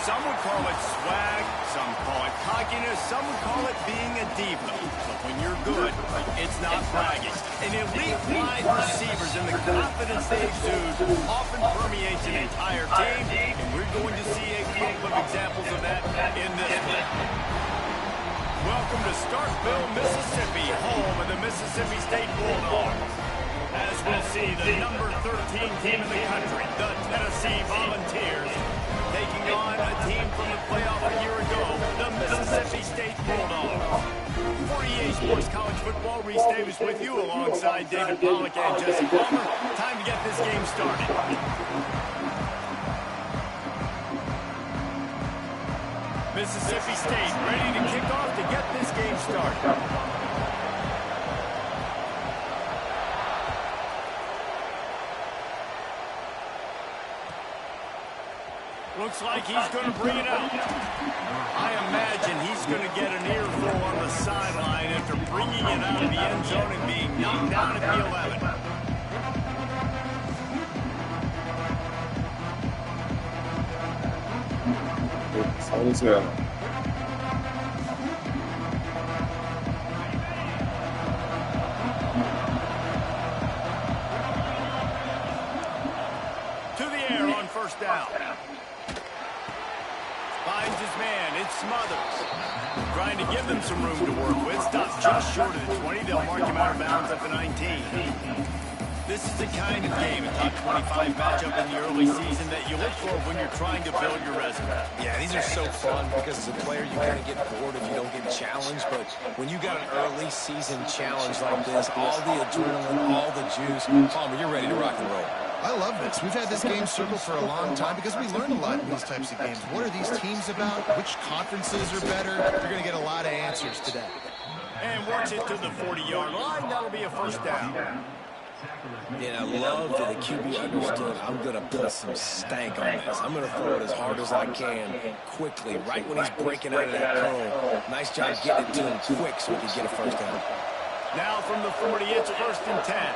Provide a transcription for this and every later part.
Some would call it swag, some call it cockiness, some would call it being a diva. But when you're good, it's not bragging. An elite wide receivers and the confidence they exude often permeates an entire team, and we're going to see a couple of examples of that in this clip. Welcome to Starkville, Mississippi, home of the Mississippi State Bulldogs. As we'll see, the number 13 team in the country, the Tennessee Volunteers, taking on a team from the playoff a year ago, the Mississippi State Bulldogs. For EA Sports College Football, Reese Davis with you alongside David Pollack and Jesse Palmer. Time to get this game started. Mississippi State ready to kick off to get this game started. Looks like he's going to bring it out. I imagine he's going to get an earful on the sideline after bringing it out of the end zone and being knocked down at the 11. To the air on first down. Finds his man, it's Smothers. Trying to give them some room to work with. Stopped just short of the 20. They'll mark him out of bounds at the 19. This is the kind of game, a top 25 matchup in the early season that you look for when you're trying to build your resume. Yeah, these are so fun because as a player, you kind of get bored if you don't get challenged. But when you got an early season challenge like this, all the adrenaline, all the juice, Palmer, you're ready to rock and roll. I love this. We've had this game circled for a long time because we learn a lot in these types of games. What are these teams about? Which conferences are better? You're going to get a lot of answers today. And works it to the 40-yard line. That'll be a first down. And I love that the QB understood I'm going to put some stank on this. I'm going to throw it as hard as I can, quickly, right when he's breaking out of that curl. Nice job getting it to him quick so he can get a first down. Now from the 40, it's 1st and 10.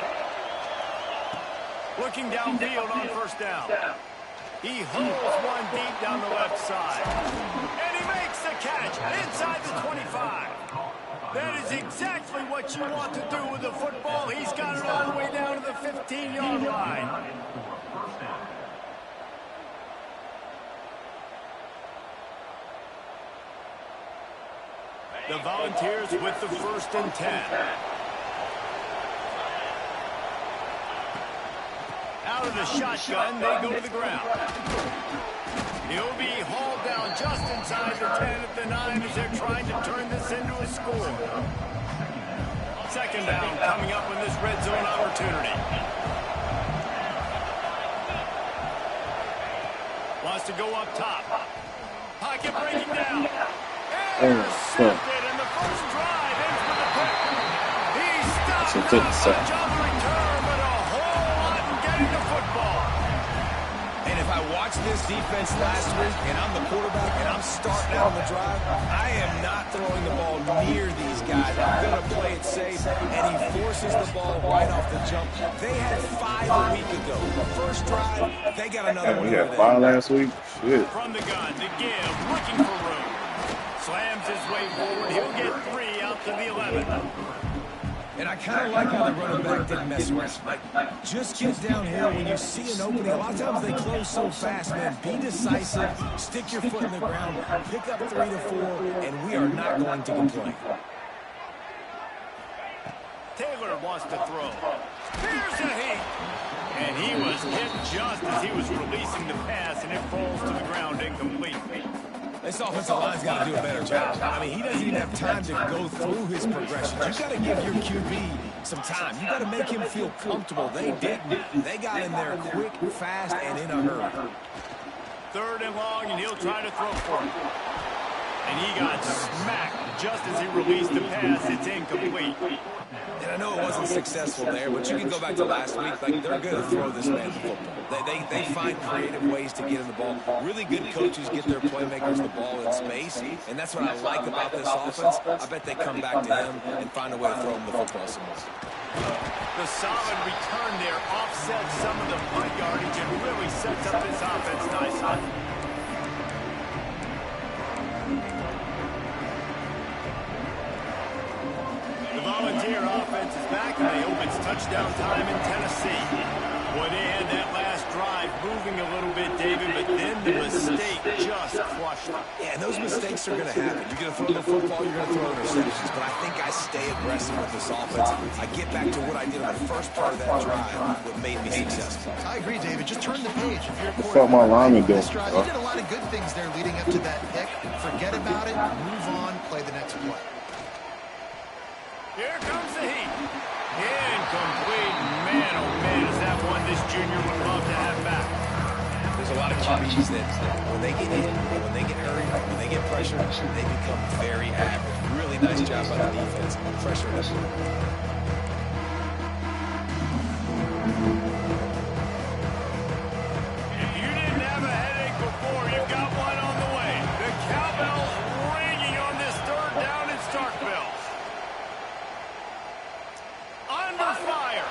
Looking downfield on first down. He holds one deep down the left side. And he makes the catch inside the 25. That is exactly what you want to do with the football. He's got it all the way down to the 15-yard line. The Volunteers with the 1st and 10. Out of the shotgun, they go to the ground. He'll be hauled down just inside the 10 at the 9 as they're trying to turn this into a score. 2nd down coming up in this red zone opportunity. Wants to go up top. Pocket breaking down. Intercepted, and the first drive ends with a pick. He stopped on the return, but a whole lot in getting the football. And if I watched this defense last week and I'm the quarterback and I'm starting out on the drive, I am not throwing the ball near these guys. I'm going to play it safe, and he forces the ball right off the jump. They had 5 a week ago. First drive, they got another one. We had 5 last week. Shit. From the gun, to give, looking for room. Slams his way forward. He'll get 3 out to the 11. And I kind of like how the running back didn't mess around. Like, just get downhill when you see an opening. A lot of times they close so fast, man. Be decisive, stick your foot in the ground, pick up 3 to 4, and we are not going to complain. Taylor wants to throw. Here's a heat. And he was hit just as he was releasing the pass, and it falls to the ground incomplete. This offensive line's got to do a better job. I mean, he doesn't even have time to go through his progressions. You got to give your QB some time. You got to make him feel comfortable. They didn't. They got in there quick, fast, and in a hurry. 3rd and long, and he'll try to throw for it. And he got smacked just as he released the pass. It's incomplete. And I know it wasn't successful there, but you can go back to last week. Like, they're going to throw this man the football. They find creative ways to get him the ball. Really good coaches get their playmakers the ball in space, and that's what I like about this offense. I bet they come back to him and find a way to throw him the football some more. The solid return there offsets some of the punt yardage and really sets up this offense nicely. The Volunteer offense is back, and they hope it's touchdown time in Tennessee. Boy, they had that last drive moving a little bit, David, but then the mistake just crushed them. Yeah, and those mistakes are going to happen. You're going to throw the football, you're going to throw interceptions, but I think I stay aggressive with this offense. I get back to what I did on the first part of that drive, what made me successful. I agree, David. Just turn the page. If you're a What's up, my lineman doing? you did a lot of good things there leading up to that pick. Forget about it, move on, play the next play. Here comes the heat. Incomplete. Man, oh man, is that one this junior would love to have back. There's a lot of QBs that when they get hit, when they get hurried, when they get pressure, they become very average. Really nice job by the defense. Pressure this one. If you didn't have a headache before, you've got one on the way. The cowbell's ringing on this 3rd down in Starkville. Under fire.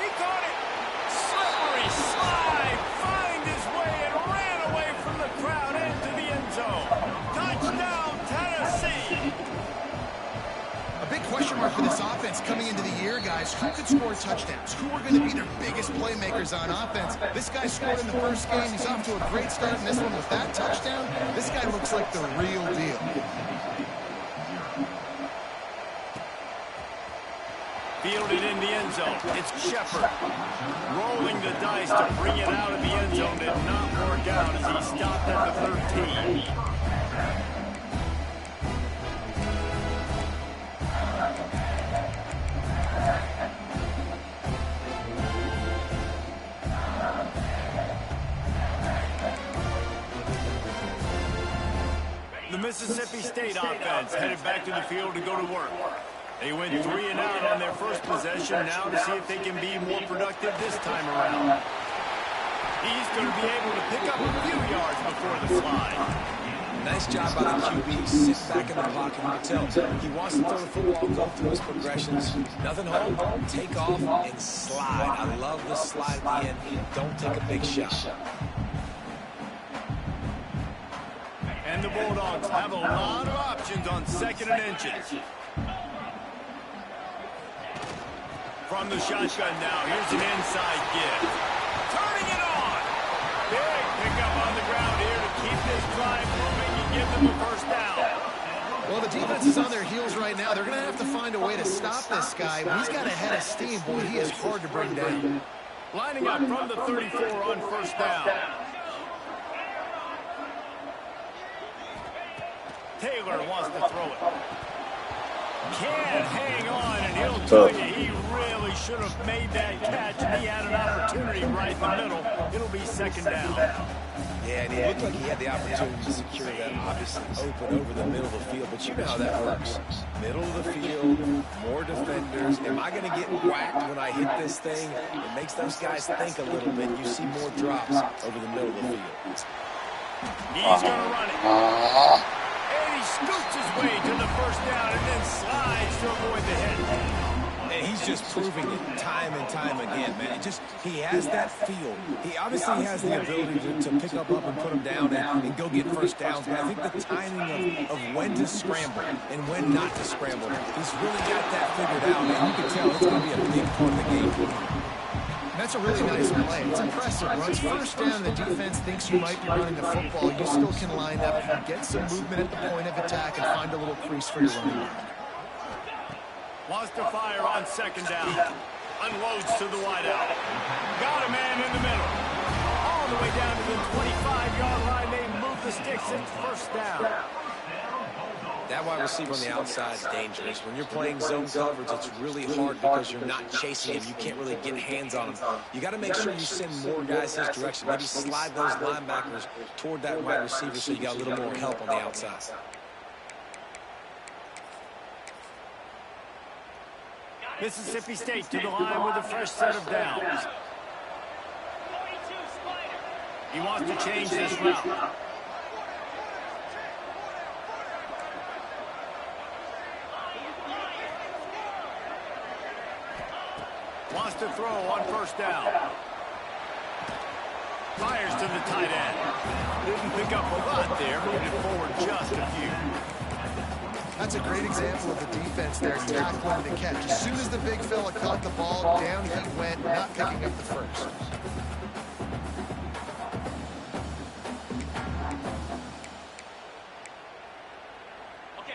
He caught it. Slippery slide. Find his way and ran away from the crowd into the end zone. Touchdown, Tennessee. A big question mark for this offense coming into the year, guys. Who could score touchdowns? Who are going to be their biggest playmakers on offense? This guy scored in the first game. He's off to a great start in this one with that touchdown. This guy looks like the real deal. fielded in the end zone. It's Shepard. Rolling the dice to bring it out of the end zone did not work out as he stopped at the 13. The Mississippi State offense headed back to the field to go to work. They went 3 and out on their first possession now to see if they can be more productive this time around. He's going to be able to pick up a few yards before the slide. Nice job by the QB. Sit back in the pocket. You can tell he wants to throw the football, go through his progressions. Nothing home, take off, and slide. I love the slide at the end. Don't take a big shot. And the Bulldogs have a lot of options on 2nd and inches. From the shotgun now, here's an inside give. Turning it on. Big pickup on the ground here to keep this drive moving and give them a first down. Well, the defense is on their heels right now. They're going to have to find a way to stop this guy. He's got a head of steam. Boy, he is hard to bring down. Lining up from the 34 on first down. Taylor wants to throw it. Can't hang on, and he'll tell you he really should have made that catch, and he had an opportunity right in the middle. It'll be 2nd down. Yeah, and it looked like he had the opportunity to secure that, obviously open over the middle of the field, but you know how that works. Middle of the field, more defenders. Am I going to get whacked when I hit this thing? It makes those guys think a little bit. You see more drops over the middle of the field. He's going to run it. He scoots his way to the first down and then slides to avoid the hit. And he's just proving it time and time again, man. He has that feel. He obviously has the ability to pick up and put him down and go get first downs. But I think the timing of when to scramble and when not to scramble, he's really got that figured out. And you can tell it's going to be a big part of the game. That's a really nice play. It's impressive. Runs first down, the defense thinks you might be running the football. You still can line up and get some movement at the point of attack and find a little crease for your running back. Wants to fire on 2nd down. Unloads to the wideout. Got a man in the middle. All the way down to the 25-yard line. They move the sticks. It's first down. That wide receiver on the outside is dangerous. When you're playing zone coverage, it's really hard because you're not chasing him. You can't really get hands on him. You got to make sure you send more guys his direction. Maybe slide those linebackers toward that wide receiver so you got a little more help on the outside. Mississippi State to the line with a fresh set of downs. He wants to change this route. Wants to throw on first down. Fires to the tight end. Didn't pick up a lot there, moved it forward just a few. That's a great example of the defense there, tackling the catch. As soon as the big fella caught the ball, down he went, not picking up the first.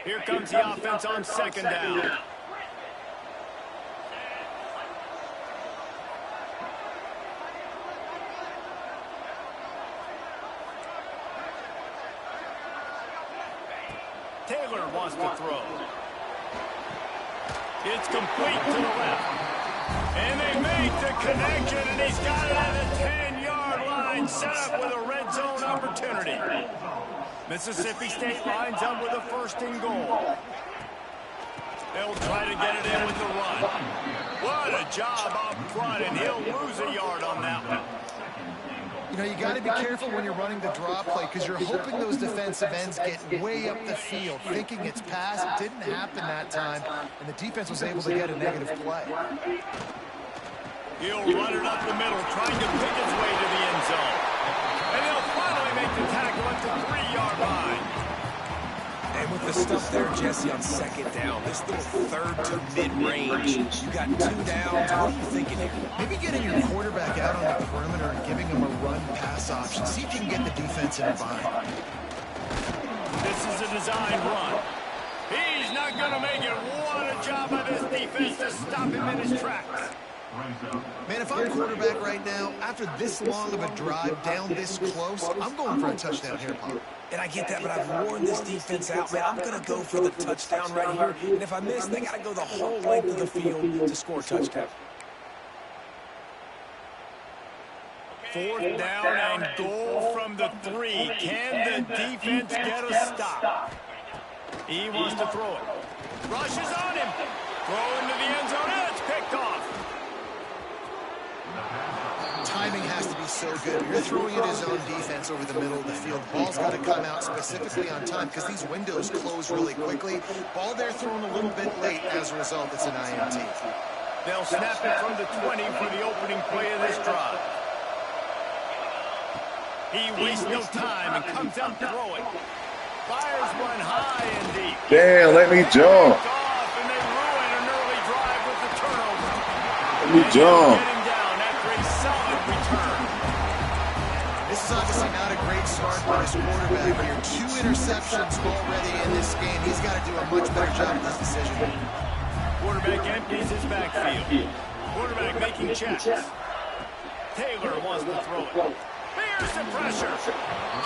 Here comes the offense on 2nd down. Taylor wants to throw. It's complete to the left. And they make the connection, and he's got it at the 10-yard line, set up with a red zone opportunity. Mississippi State lines up with a 1st and goal. They'll try to get it in with the run. What a job up front, and he'll lose a yard on that one. You know, you got to be careful when you're running the draw play because you're hoping those defensive ends get way up the field, thinking it's pass. It didn't happen that time, and the defense was able to get a negative play. He'll run it up the middle, trying to pick his way to the end zone. And he'll finally make the tackle at the 3-yard line. And with the stuff there, Jesse, on 2nd down, this little 3rd to mid-range, you got 2 downs. What are you thinking here? Maybe getting your quarterback out on the perimeter and giving him a run-pass option. See if you can get the defense in a bind. This is a design run. He's not going to make it. What a job by this defense to stop him in his tracks. Man, if I'm quarterback right now, after this long of a drive down this close, I'm going for a touchdown here, Pop. And I get that, but I've worn this defense out, man. I'm going to go for the touchdown right here. And if I miss, they got to go the whole length of the field to score a touchdown. 4th down and goal from the 3. Can the defense get a stop? He wants to throw it. Rushes on him. Throw into the end zone, and it's picked off. Timing has to be so good. You're throwing at his own defense over the middle of the field. Ball's got to come out specifically on time because these windows close really quickly. Ball there thrown a little bit late. As a result, it's an INT. They'll snap it from the 20 for the opening play of this drive. He wastes no time and comes out throwing. Fires one high and deep. Damn, let me jump. And they ruin an early drive with the turnover. Let me jump. Getting down after a solid return. This is obviously not a great start for his quarterback here. 2 interceptions already in this game. He's got to do a much better job of this decision. Quarterback empties his backfield. Quarterback making checks. Taylor wants to throw it. Here's the pressure.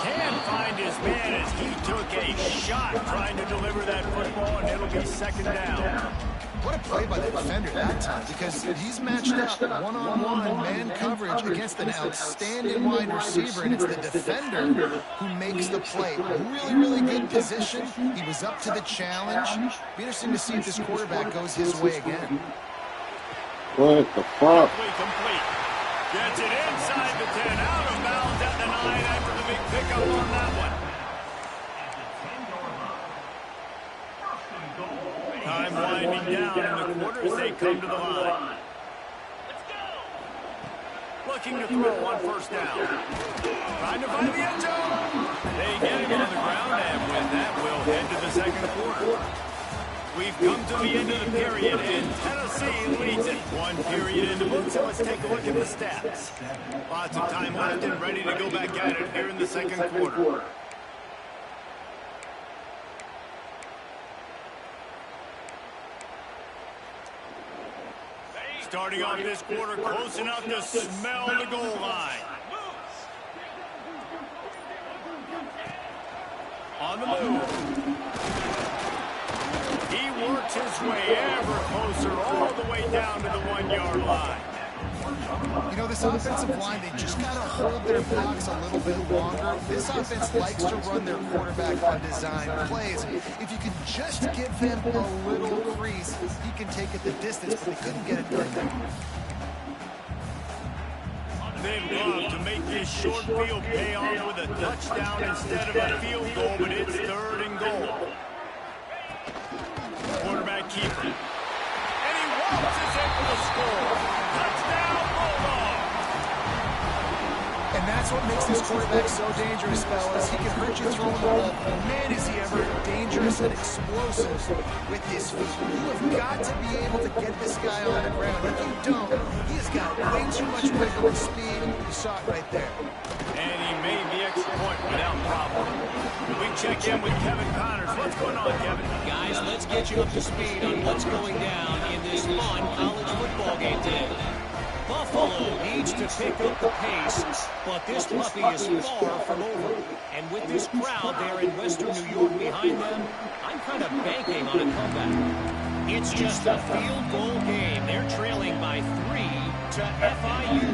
Can't find his man as he took a shot trying to deliver that football, and it'll be 2nd down. What a play by the defender that time, because he's matched up one-on-one man coverage against an outstanding wide receiver, and it's the defender who makes the play. Really, really good position. He was up to the challenge. Be interesting to see if this quarterback goes his way again. What the fuck? Complete. Gets it inside the 10, out of bounds at the 9 after the big pickup on that one. Time winding down in the quarter as they come to the line. Looking to throw on 1st down. Trying to find the end zone. They get him on the ground, and with that, we'll head to the 2nd quarter. We've come to the end of the period, and Tennessee leads it. 1 period in the book, so let's take a look at the stats. Lots of time left and ready to go back at it here in the 2nd quarter. Starting off this quarter, close enough to smell the goal line. On the move. He works his way ever closer, all the way down to the 1-yard line. You know, this offensive line, they just got to hold their blocks a little bit longer. This offense likes to run their quarterback on design plays. If you can just give him a little crease, he can take it the distance, but they couldn't get it done there. They love to make this short field pay off with a touchdown instead of a field goal, but it's 3rd and goal. Quarterback keeper. And he waltzes in for the score. Touchdown, Bulldog. And that's what makes this quarterback so dangerous, fellas. He can hurt you throwing the ball. Man, is he ever dangerous and explosive with his feet. You have got to be able to get this guy on the ground. If you don't, he has got way too much wiggle and speed. You saw it right there. And he made the extra point without problem. We check in with Kevin Connors. What's going on, Kevin? Guys, let's get you up to speed on what's going down in this fun college football game today. Buffalo needs to pick up the pace, but this puppy is far from over. And with this crowd there in Western New York behind them, I'm kind of banking on a comeback. It's just a field goal game. They're trailing by 3 to FIU.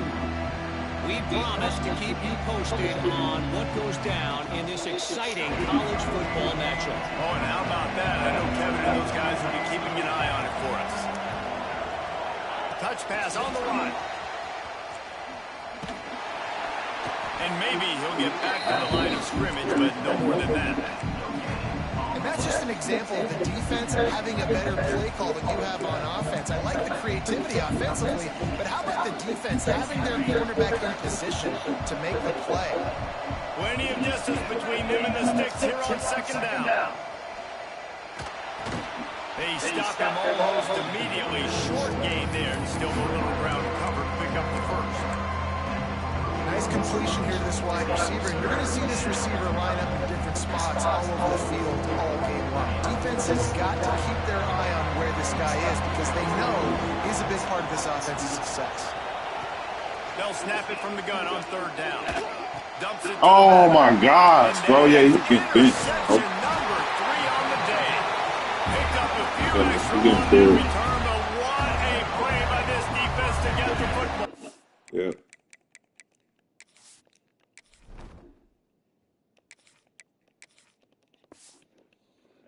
We promise to keep you posted on what goes down in this exciting college football matchup. Oh, and how about that? I know Kevin and those guys will be keeping an eye on it for us. Touch pass on the run. And maybe he'll get back to the line of scrimmage, but no more than that. And that's just an example of the defense having a better play call than you have on offense. I like the creativity offensively, but how about the defense having their quarterback in position to make the play? Plenty of distance between them and the sticks here on 2nd down. They stop him almost immediately. Short gain there. Still a little ground cover to pick up the 1st. Nice completion here to this wide receiver. And you're going to see this receiver line up in different spots all over the field all game long. Defense defense has got to keep their eye on where this guy is because they know he's a big part of this offense's success. They'll snap it from the gun on third down. Dumps it. Oh my gosh, bro. Yeah, you can beat. Interception number 3 on the day. Picked up a few Yeah, extra you can ones do in it. return, but what a play by this defense to get the football. Yeah.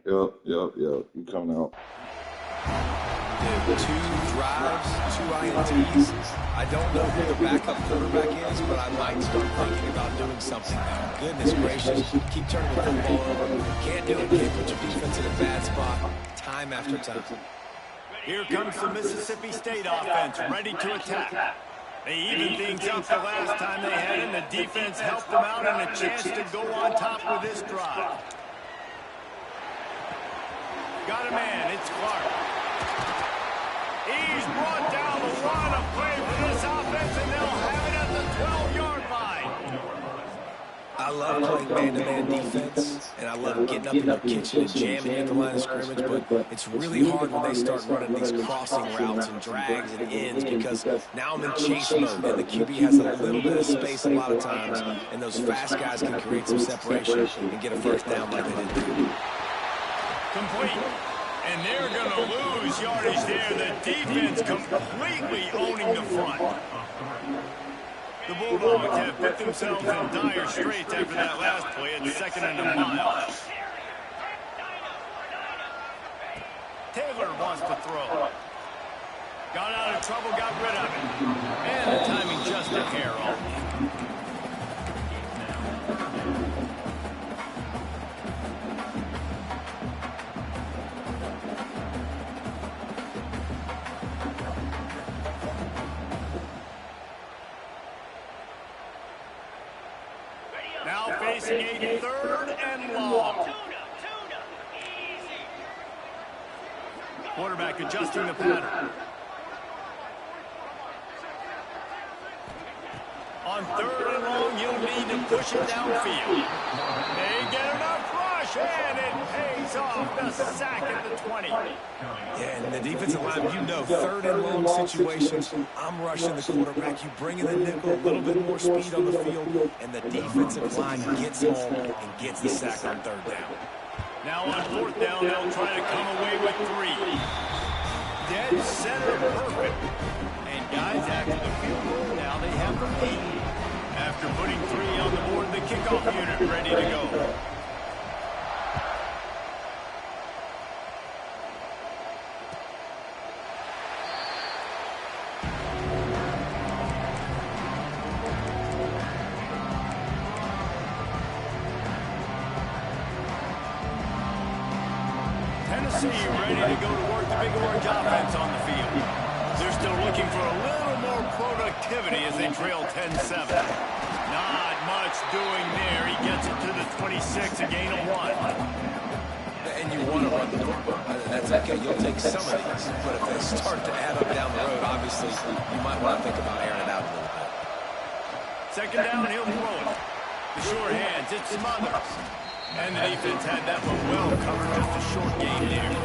Yep. You coming out. Did 2 drives, 2 INTs. I don't know who the backup quarterback is, but I might start thinking about doing something now. Goodness gracious, keep turning the football over. Can't do it, can't put your defense in a bad spot time after time. Here comes the Mississippi State offense, ready to attack. They evened things up the last time they had it, and the defense helped them out and a chance to go on top with this drive. Got a man, it's Clark. He's brought down the line of play for this offense, and they'll have it at the 12-yard line. I love playing man-to-man defense, and I love getting up in the kitchen and jamming at the line of scrimmage, but it's really hard when they start running these crossing routes and drags and ends because now I'm in chase mode, and the QB has a little bit of space a lot of times, and those fast guys can create some separation and get a first down like they did. Complete. And they're going to lose yardage there. The defense completely owning the front. The Bulldogs have put themselves in dire straits after that last play at 2nd and a mile. Taylor wants to throw. Got out of trouble, got rid of it. And the timing just a hair off. Now facing a 3rd and long. Quarterback adjusting the pattern. On 3rd and long, you'll need to push it downfield. They get enough rush, and it pays off the sack at the 20. Yeah, and the defensive line, you know, 3rd and long situations, I'm rushing the quarterback. You bring in the nickel, a little bit more speed on the field, and the defensive line gets home and gets the sack on 3rd down. Now on 4th down, they'll try to come away with 3. Dead center perfect. And guys, after the field goal, now they have 8. After putting 3 on the board, the kickoff unit ready to go. Tennessee ready to go to work the big orange offense on the field. They're still looking for a little more productivity as they trail 10-7. Not much doing there. He gets it to the 26, a gain of 1. And you want to run the football. That's okay. You'll take some of these. But if they start to add up down the road, obviously, you might want to think about airing it out a little bit. 2nd down, he'll throw it. The short hands, it's Smothers. And the defense had that one well covered, just a short game there.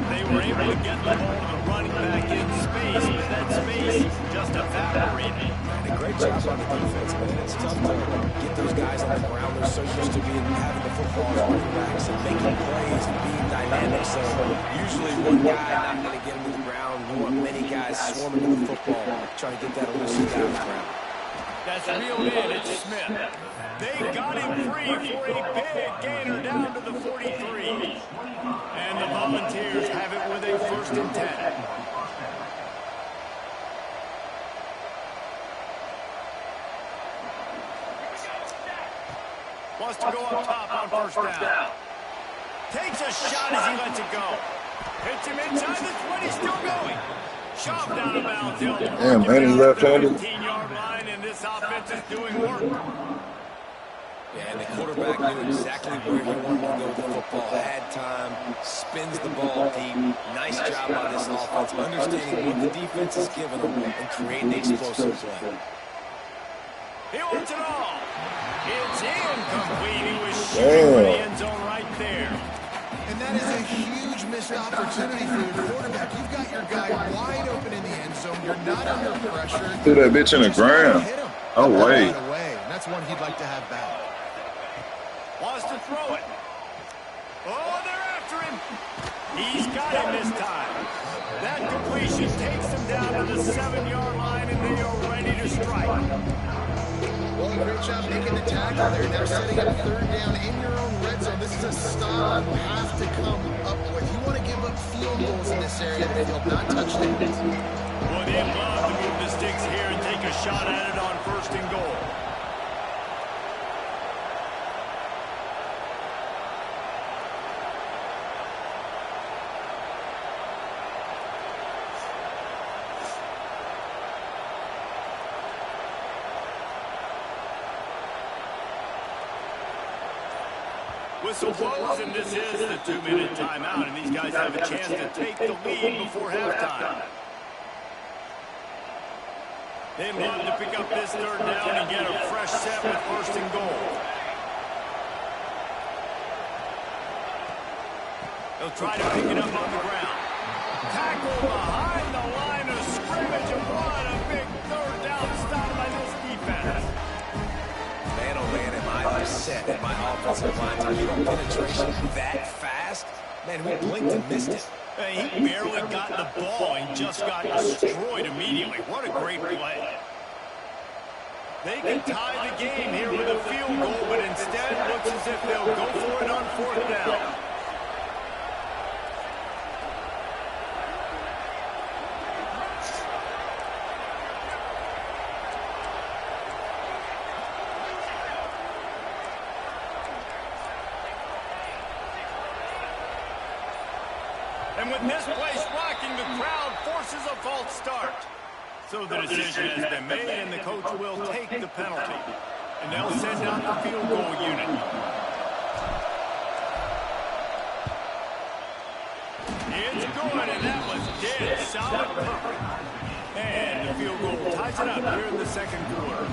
They were able to get the ball to the running back in space, but that space just evaporated. And a great job on the defense, man. It's tough to get those guys on the ground. They're so used to having the football as running backs and making plays and being dynamic. So usually one guy not going to get him to the ground. You want many guys swarming to the football, trying to get that elusive guy on the ground. That's reeled in, it's Smith. They got him free for a big gainer down to the 43. And the Volunteers have it with a 1st and 10. Wants to go up top on 1st down. Takes a shot as he lets it go. Hits him inside the 20, still going. Shot down of bounds. Damn, man, he left-handed. 15-yard line, and this offense is doing work. Yeah, and the quarterback knew exactly where he wanted to go with the football. Had time, spins the ball deep. Nice job by this offense, understanding what the defense is giving them and creating the explosive play. He wants it all. It's incomplete. He was shooting for the end zone right there. And that is a huge missed opportunity for your quarterback. You've got your guy wide open in the end zone. You're not under pressure. Threw that bitch in the ground. Oh, wait. And that's one he'd like to have back. Wants to throw it. Oh, they're after him. He's got him this time. That completion takes him down to the 7-yard line, and they are ready to strike. Well, great job making the tackle there. Now setting up third down in your own red zone. This is a stop you have to come up with. You want to give up field goals in this area of the field, not touchdowns. Well, they'd love to move the sticks here and take a shot at it on 1st and goal. Whistle blows, and this is the 2-minute timeout, and these guys have a chance to take the lead before halftime. They'd love to pick up this 3rd down and get a fresh set with 1st and goal. They'll try to pick it up on the ground. Tackle behind the line of scrimmage, and what a big 3rd down stop by this defense. Man, oh man, am I upset at my offensive line to get penetration that fast? Man, we blinked and missed it. He barely got the ball and just got destroyed immediately. What a great play. They can tie the game here with a field goal, but instead it looks as if they'll go for it on 4th down. And with this place rocking, the crowd forces a false start. So the decision has been made, and the coach will take the penalty. And they'll send out the field goal unit. It's good, and that was dead solid. And the field goal ties it up here in the 2nd quarter.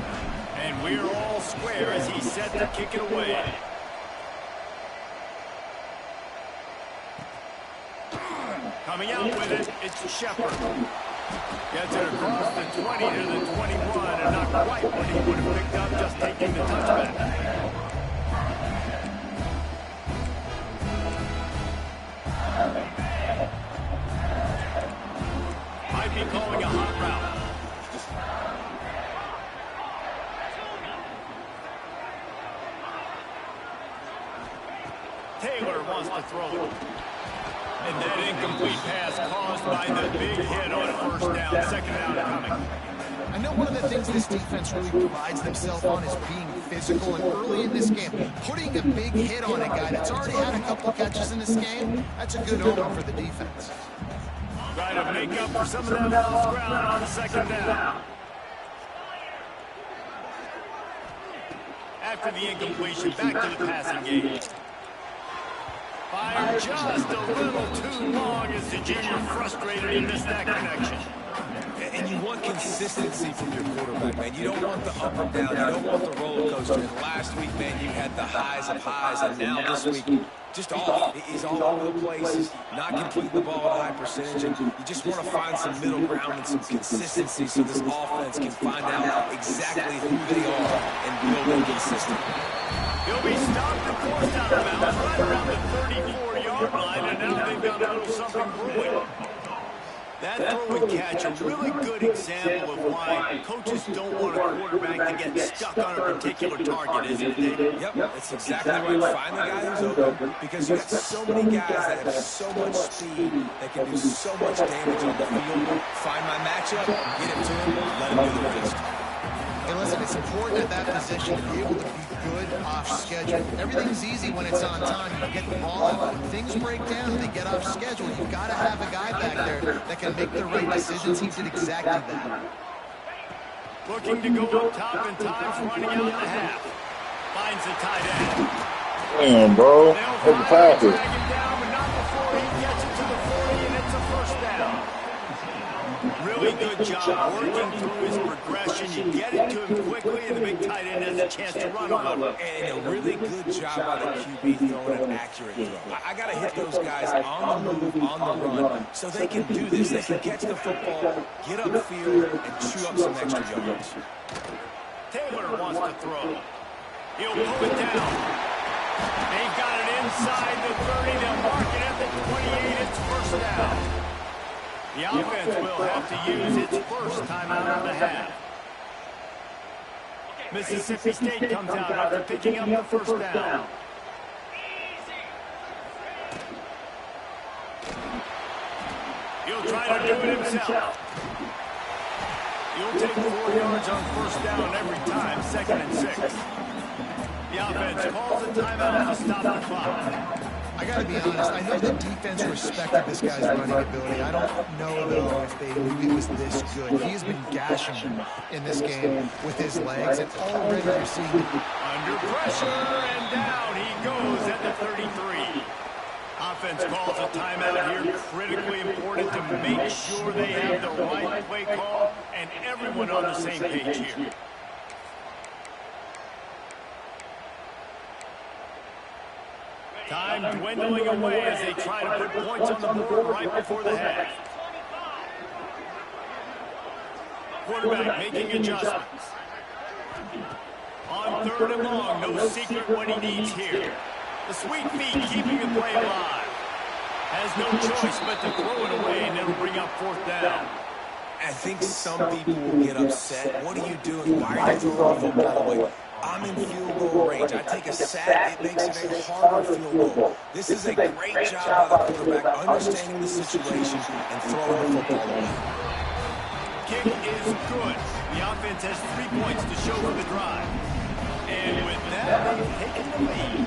And we're all square as he's set to kick it away. Coming out with it, it's Shepard. Gets it across the 20 to the 21, and not quite what he would have picked up just taking the touchback. Might be calling a hot route. Taylor wants to throw it. And that incomplete pass caused by the big hit on 1st down, 2nd down coming. I know one of the things this defense really prides themselves on is being physical, and early in this game, putting a big hit on a guy that's already had a couple catches in this game, that's a good omen for the defense. Try to make up for some of that lost ground on 2nd down. After the incompletion, back to the passing game. Fired just a little too long as the junior frustrated and missed that connection. And you want consistency from your quarterback, man. You don't want the up and down. You don't want the roller coaster. And last week, man, you had the highs of highs, and now this week, just off. He's all over the place. He's not completing the ball at a high percentage. And you just want to find some middle ground and some consistency so this offense can find out exactly who they are and build inconsistent. He'll be stopped and forced out of bounds right around the 34-yard line, and now they've got a little something brewing. That throw and catch, a really good example of why coaches don't want a quarterback to get stuck on a particular target, isn't it? Yep, that's exactly right. Find the guy who's open, because you got so many guys that have so much speed that can do so much damage on the field. Find my matchup, get it to him, let him do the rest. And listen, it's important at that position to be able to be good off schedule. Everything's easy when it's on time. You get the ball out. When things break down, they get off schedule. You've got to have a guy back there that can make the right decisions. He did exactly that. Looking to go up top in times, running out the half. Finds the tight end. Damn, bro. That's a tackle. Drag him down, but not before he gets it to the 40, and it's a 1st down. Really good job working through his progression. You get it to him quickly, and the big tight end has a chance to run a little. And a really good job by the QB throwing an accurate throw. I got to hit those guys on the move, on the run, so they can do this. They can catch the football, get upfield, and chew up some extra yards. Taylor wants to throw. He'll pull it down. They've got it inside the 30. They'll mark it at the 28. It's first down. The offense will have to use its first timeout of the half. Mississippi State comes out after picking up the first down. He'll try to do it himself. He'll take 4 yards on first down every time, 2nd and 6. The offense calls a timeout to stop the clock. I got to be honest, I know the defense respected this guy's running ability. I don't know, though, if they knew he was this good. He's been gashing them in this game with his legs, and already you're seeing under pressure, and down he goes at the 33. Offense calls a timeout here, critically important to make sure they have the right play call and everyone on the same page here. Time dwindling away as they try to put points on the board right before the half. Quarterback making adjustments. On 3rd and long, no secret what he needs here. The sweet feet keeping the play alive. Has no choice but to throw it away, and it'll bring up 4th down. I think some people will get upset. What are you doing? Why are you throwing the football away? I'm in field goal range. I take a sack, it makes it a harder field goal. This is a great job by the quarterback understanding the situation and throwing the football away. Kick is good. The offense has 3 points to show for the drive. And with that, they've taken the lead.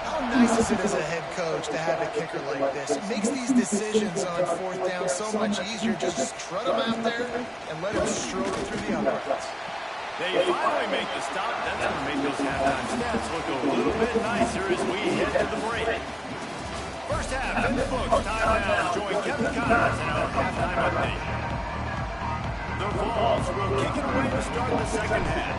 How nice is it as a head coach to have a kicker like this? It makes these decisions on 4th down so much easier. Just trot him out there and let him stroke through the uprights. They finally make the stop. That's going to make those halftime stats look a little bit nicer as we head to the break. First half in the books. Time now. Join Kevin Connors in our halftime update. The Vols will kick it away to start the 2nd half.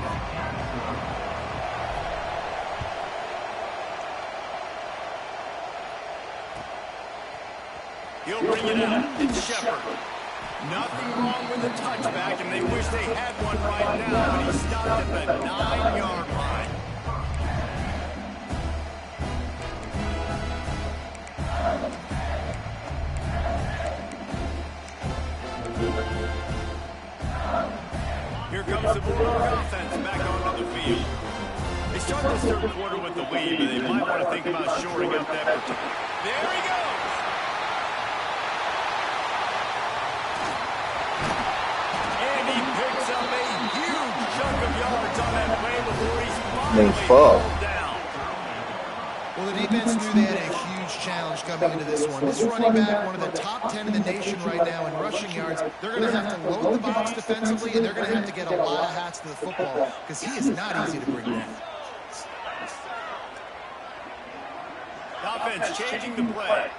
He'll bring it out. It's Shepard. Nothing wrong with the touchback, and they wish they had one right now, but he stopped at the 9-yard line. Here comes the Bulldog offense back onto the field. They start this 3rd quarter with the lead, but they might want to think about shoring up that particular. There he goes! Well, the defense knew they had a huge challenge coming into this one. This running back, one of the top 10 in the nation right now in rushing yards, they're going to have to load the box defensively, and they're going to have to get a lot of hats to the football because he is not easy to bring down. The offense changing the play.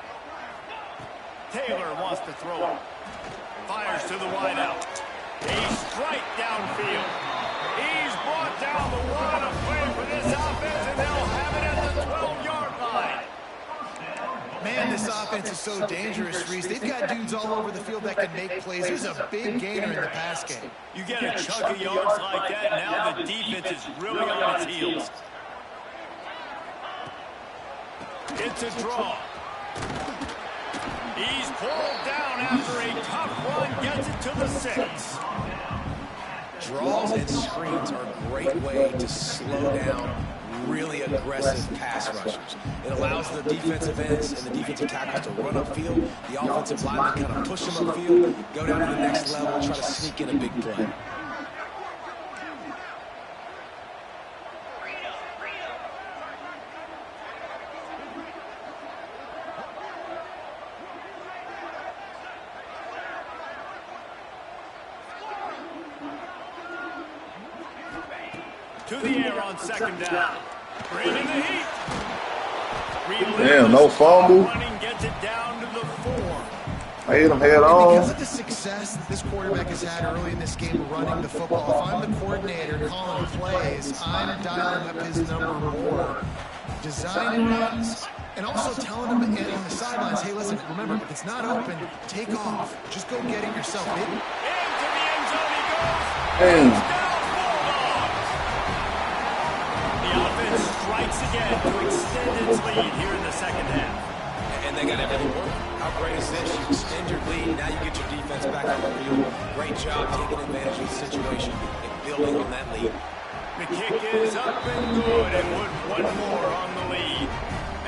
Taylor wants to throw. Fires to the wideout. He's straight downfield. He's brought down the line of play for this offense, and they'll have it at the 12-yard line. Man, this offense is so dangerous, Reese. They've got dudes all over the field that can make plays. There's a big gainer in the pass game. You get a chunk of yards like that, now the defense is really on its heels. It's a draw. He's pulled down after a tough run, gets it to the 6. Draws and screens are a great way to slow down really aggressive pass rushers. It allows the defensive ends and the defensive tackles to run upfield. The offensive linemen kind of push them upfield, go down to the next level, try to sneak in a big play. To the air on 2nd down. Bringing the heat. Damn, no fumble. Running gets it down to the 4. I hit him head And on. because of the success that this quarterback has had early in this game running the football, if I'm the coordinator calling plays, I'm dialing up his number more. Design runs, and also telling him on the sidelines, hey, listen, remember, if it's not open, take off. Just go get it yourself. Into the end zone he goes. Damn. The offense strikes again to extend its lead here in the second half. And they got everything working. How great is this? You extend your lead, now you get your defense back on the field. Great job taking advantage of the situation and building on that lead. The kick is up and good, and Wood one more on the lead.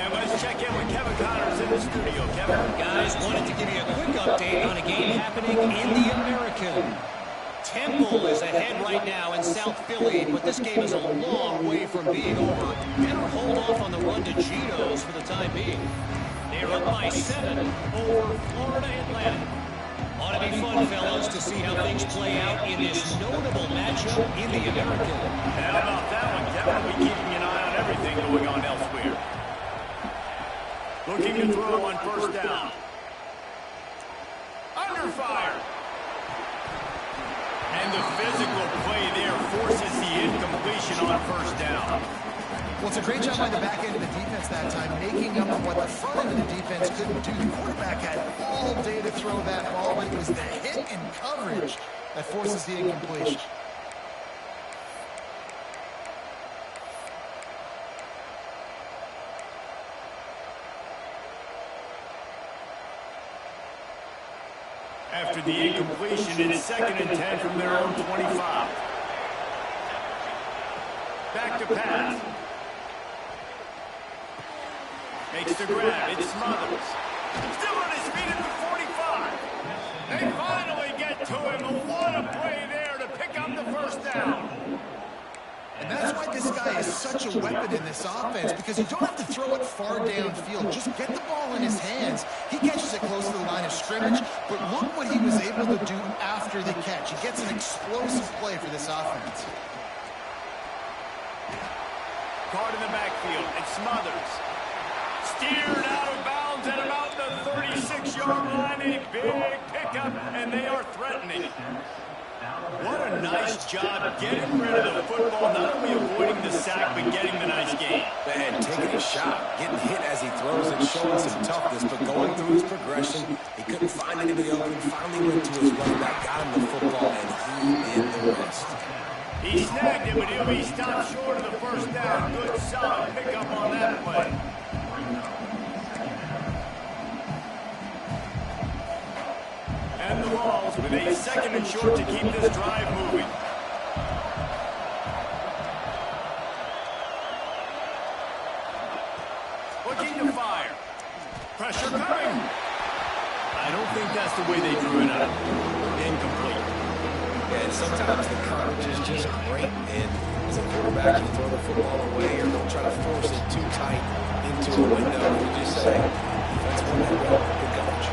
And let's check in with Kevin Connors in the studio. Kevin. Guys, wanted to give you a quick update on a game happening in the American. Temple is ahead right now in South Philly, but this game is a long way from being over. Better hold off on the run to Geno's for the time being. They're up by 7 over Florida Atlantic. Ought to be fun, fellas, to see how things play out in this notable matchup in the American. How about that one, Kevin? We'll be keeping an eye on everything going on elsewhere. Looking to throw on first down. Under fire. And the physical play there forces the incompletion on first down. Well, it's a great job by the back end of the defense that time, making up for what the front end of the defense couldn't do. The quarterback had all day to throw that ball, but it was the hit and coverage that forces the incompletion. After the incompletion, it's 2nd and 10 from their own 25. Back to pass. Makes the grab. It's Smothers. Still on his feet at the 45. They finally get to him. What a play there to pick up the first down. And that's why this guy is such a weapon in this offense, because you don't have to throw it far downfield. Just get the ball in his hands. He catches it close to the line of scrimmage, but look what he was able to do after the catch. He gets an explosive play for this offense. Card in the backfield. It's Smothers. Steered out of bounds at about the 36-yard line. A big pickup, and they are threatening. What a nice job getting rid of the football, not only avoiding the sack, but getting the nice gain. Man, taking a shot, getting hit as he throws it, showing some toughness, but going through his progression, he couldn't find anybody open, finally went to his running back, got him the football, and he did the rest. He snagged him, but he'll be stopped short of the first down. Good, solid pickup on that play. And the balls with a 2nd and short to keep this drive moving. Looking to fire. Pressure coming. I don't think that's the way they drew it up. Incomplete. And sometimes the coverage is just great, and as a quarterback, you throw the football away or don't try to force it too tight into a window. You just say, that's one that well, good coverage.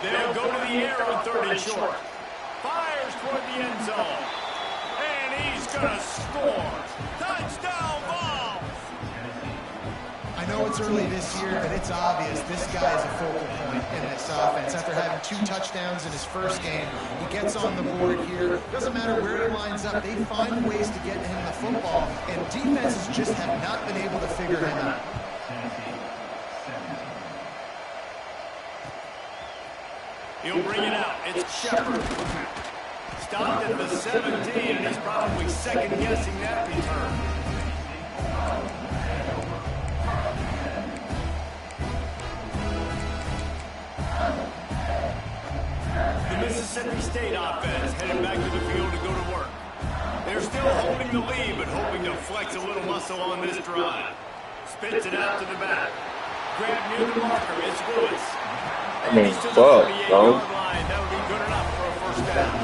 They'll go to the air on 3rd and short. Fires toward the end zone. And he's going to score. Touchdown, ball. I know it's early this year, but it's obvious this guy is a focal point in this offense. After having 2 touchdowns in his first game, he gets on the board here. Doesn't matter where he lines up, they find ways to get him the football, and defenses just have not been able to figure him out. He'll bring it out. It's Shepard. Stopped at the 17, and he's probably second-guessing that return. The Mississippi State offense headed back to the field to go to work. They're still holding the lead, but hoping to flex a little muscle on this drive. Spits it out to the back. Grab near the marker. It's Lewis. I mean, fuck, bro. That'll be good enough for a first down.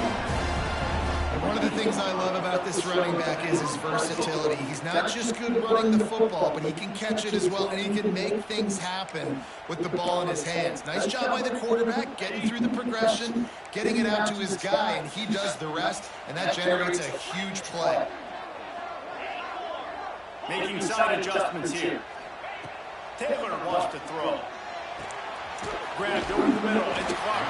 And one of the things I love about this running back is his versatility. He's not just good running the football, but he can catch it as well, and he can make things happen with the ball in his hands. Nice job by the quarterback, getting through the progression, getting it out to his guy, and he does the rest, and that generates a huge play. Making side adjustments here. Taylor wants to throw. Grabbed over the middle. It's Clark.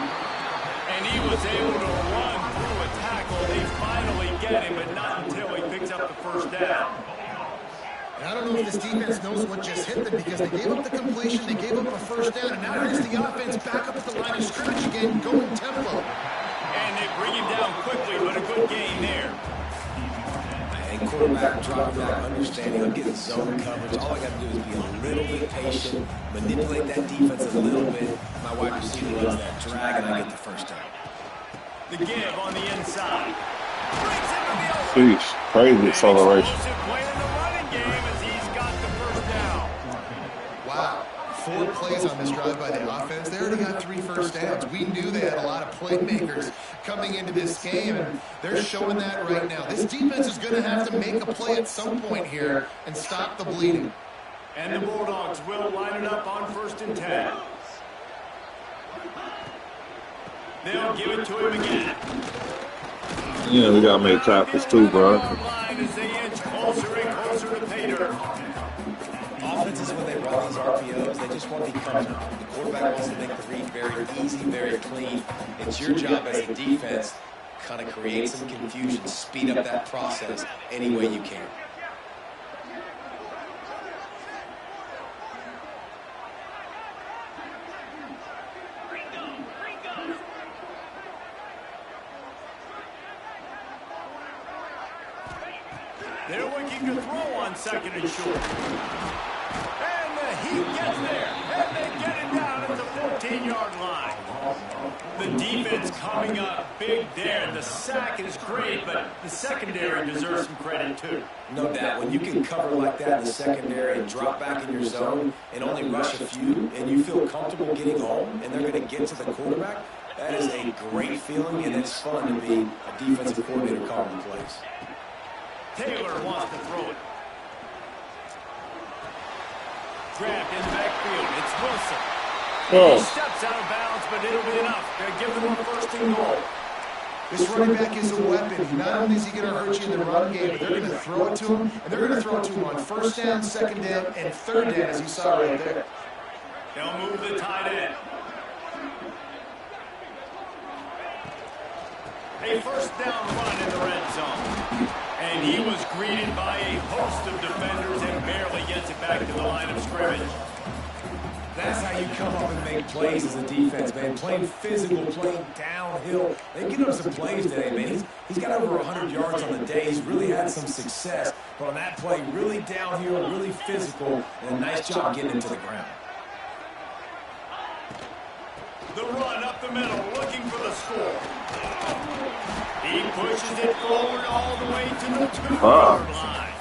And he was able to run through a tackle. They finally get him, but not until he picks up the first down. And I don't know if this defense knows what just hit them because they gave up the completion, they gave up a first down, and now here's the offense back up at the line of scrimmage again, going tempo. And they bring him down quickly, but a good gain there. And quarterback drop back, understanding I'm getting zone coverage. All I got to do is be a little bit patient, manipulate that defense a little bit. My wide receiver runs that drag, and I get the first down. The give on the inside. Sheesh, crazy acceleration. Play in the running game as he's got the first down. Wow. 4 plays on this drive by the offense. They already got 3 first downs. We knew they had a lot of playmakers coming into this game, and they're showing that right now. This defense is going to have to make a play at some point here and stop the bleeding. And the Bulldogs will line it up on 1st and 10. They'll give it to him again. Yeah, we gotta make tackles too, bro. As they inch closer and closer to pay dirt. Offenses, when they run these RPOs, they just want to be comfortable. The quarterback wants to make the read very easy, very clean. It's your job as a defense, kind of create some confusion, speed up that process any way you can. They're looking to throw on 2nd and short. And he gets there. And they get him down at the 14-yard line. The defense coming up big there. The sack is great, but the secondary deserves some credit too. No doubt. When you can cover like that in the secondary and drop back in your zone and only rush a few, and you feel comfortable getting home, and they're going to get to the quarterback, that is a great feeling, and it's fun to be a defensive coordinator calling plays. Taylor wants to throw it. Grabbed in the backfield. It's Wilson. He steps out of bounds, but it'll be enough to give them a 1st and goal. This running back is a weapon. Not only is he going to hurt you in the run game, but they're going to throw it to him, and they're going to throw it to him on 1st down, 2nd down, and 3rd down, as you saw right there. They'll move the tight end. A 1st down run in the red zone. And he was greeted by a host of defenders and barely gets it back to the line of scrimmage. That's how you come up and make plays as a defense, man. Playing physical, playing downhill. They get up some plays today, man. He's got over 100 yards on the day. He's really had some success. But on that play, really downhill, really physical, and a nice job getting into the ground. The run up the middle, looking for the score. He pushes it forward all the way to the 2-yard line.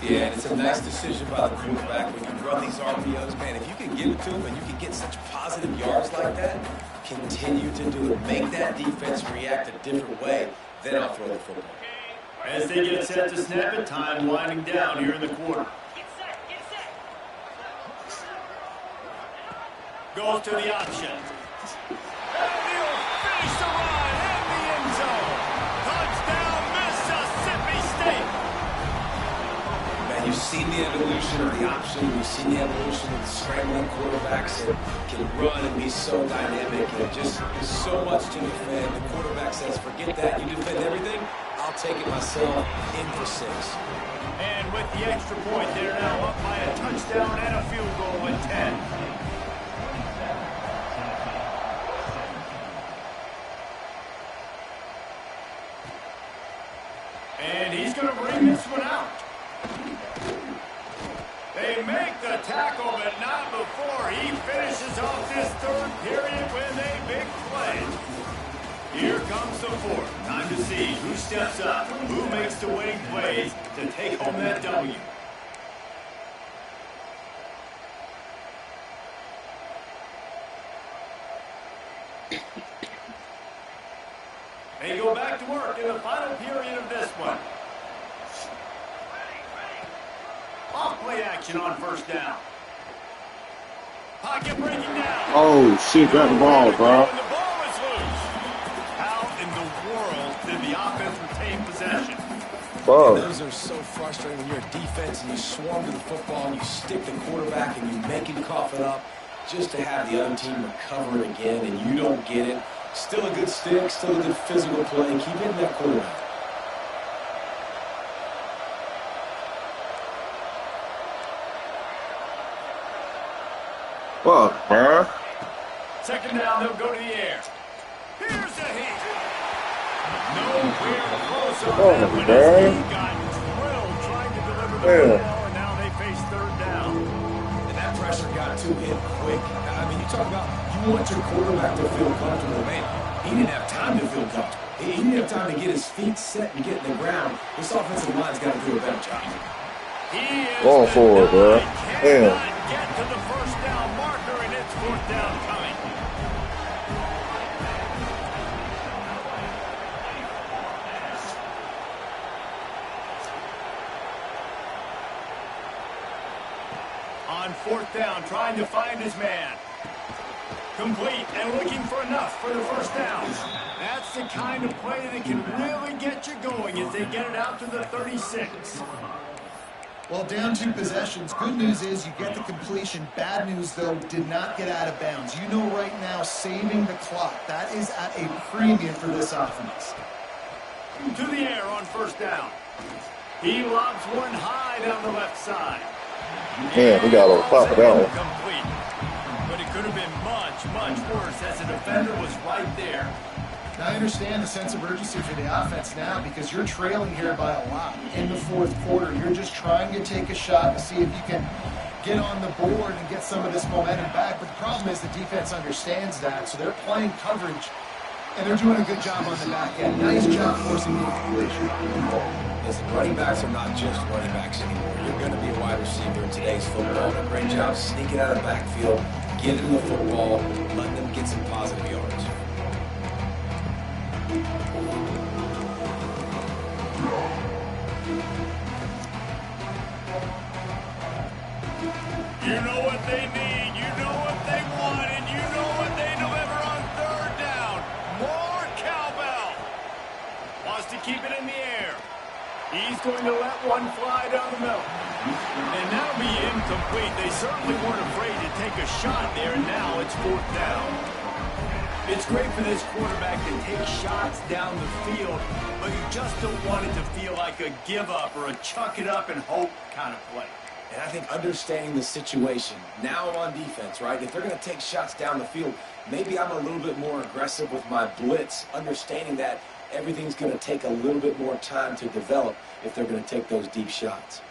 Yeah, and it's a nice decision by the quarterback when you run these RPOs, man. If you can give it to him and you can get such positive yards like that, continue to do it. Make that defense react a different way, then I'll throw the football. As they get set to snap it, time winding down here in the quarter. Goes to the option. And he'll finish the run in the end zone. Touchdown, Mississippi State. Man, you've seen the evolution of the option. You've seen the evolution of the scrambling quarterbacks that can run and be so dynamic. And just so much to defend. The quarterback says, forget that. You defend everything. I'll take it myself in for 6. And with the extra point, they're now up by a touchdown and a field goal at 10. And he's going to bring this one out. They make the tackle, but not before he finishes off this 3rd period with a big play. Here comes the 4th. Time to see who steps up, who makes the winning plays to take home that W. They go back to work in the final period of this one. Off play action on 1st down. Pocket breaking down. Oh, shit, got the ball, bro. And the ball is loose. How in the world did the offense retain possession? Fuck. Those are so frustrating when you're a defense and you swarm to the football and you stick the quarterback and you make him cough it up just to have the other team recover it again and you don't get it. Still a good stick, still a good physical play. Keep hitting that quarterback. Fuck, man. Second down, they'll go to the air. Here's the hit. Nowhere close on that one. He got drilled trying to deliver the football, and now they face third down. And that pressure got to him quick. I mean, you talk about you want your quarterback to feel comfortable, man. He didn't have time to feel comfortable. He didn't have time to get his feet set and get in the ground. This offensive line's got to do a better job. He is Going for it, bro. Damn. Get to the first down marker, and it's fourth down coming. On fourth down, trying to find his man. Complete and looking for enough for the first down. That's the kind of play that can really get you going as they get it out to the 36. Well, down 2 possessions. Good news is you get the completion. Bad news, though, did not get out of bounds. You know right now, saving the clock, that is at a premium for this offense. To the air on first down. He lobs one high down the left side. Man, we got a little pop it out. Complete. But it could have been much, much worse as the defender was right there. Now, I understand the sense of urgency for the offense now because you're trailing here by a lot in the fourth quarter. You're just trying to take a shot to see if you can get on the board and get some of this momentum back. But the problem is the defense understands that, so they're playing coverage, and they're doing a good job on the back end. Nice job forcing the incompletion. Listen, running backs are not just running backs anymore. You're going to be a wide receiver in today's football. A great job sneaking out of the backfield, getting the football, letting them get some positive yards. You know what they need, you know what they want, and you know what they deliver on third down. More cowbell. Wants to keep it in the air. He's going to let one fly down the middle. And that'll be incomplete. They certainly weren't afraid to take a shot there, and now it's fourth down. It's great for this quarterback to take shots down the field, but you just don't want it to feel like a give up or a chuck it up and hope kind of play. And I think understanding the situation, now I'm on defense, right? If they're going to take shots down the field, maybe I'm a little bit more aggressive with my blitz, understanding that everything's going to take a little bit more time to develop if they're going to take those deep shots.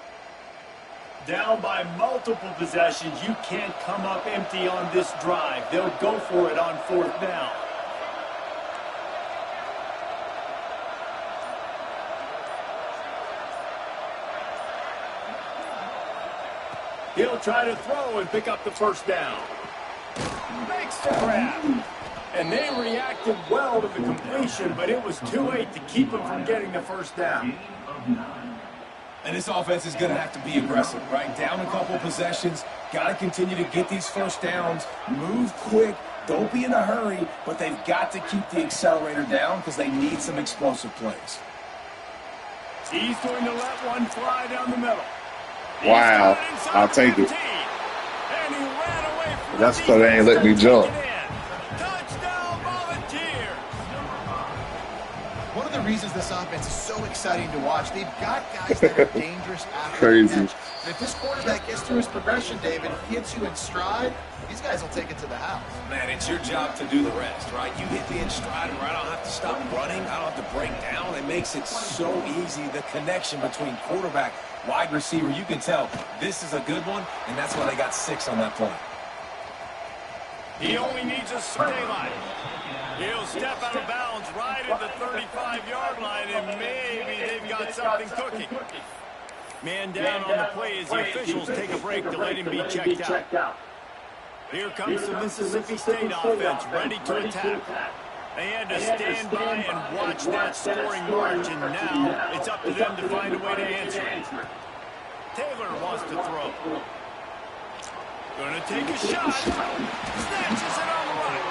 Down by multiple possessions, you can't come up empty on this drive. They'll go for it on fourth down. He'll try to throw and pick up the first down. Makes the grab. And they reacted well to the completion, but it was too late to keep them from getting the first down. And this offense is going to have to be aggressive, right? Down a couple possessions, got to continue to get these first downs, move quick, don't be in a hurry, but they've got to keep the accelerator down because they need some explosive plays. He's going to let one fly down the middle. Wow, I'll take it. That's because they ain't let me jump. Touchdown, Volunteers! One of the reasons this offense is so exciting to watch, they've got guys that are dangerous after Crazy. the catch. And if this quarterback gets through his progression, David, he hits you in stride, these guys will take it to the house. Man, it's your job to do the rest, right? You hit me in stride where I don't have to stop running, I don't have to break down. It makes it so easy, the connection between quarterback, wide receiver. You can tell this is a good one, and that's why they got 6 on that play. He only needs a stay line. He'll step out of bounds right at the 35-yard line, and maybe they've got something cooking. Man down on the play as the officials take a break to let him be checked out. Here comes the Mississippi State offense, ready to attack. They had to stand by and watch that scoring march, and now it's up to them to find a way to answer it. Taylor wants to throw. Gonna take a shot. Snatches it on the right.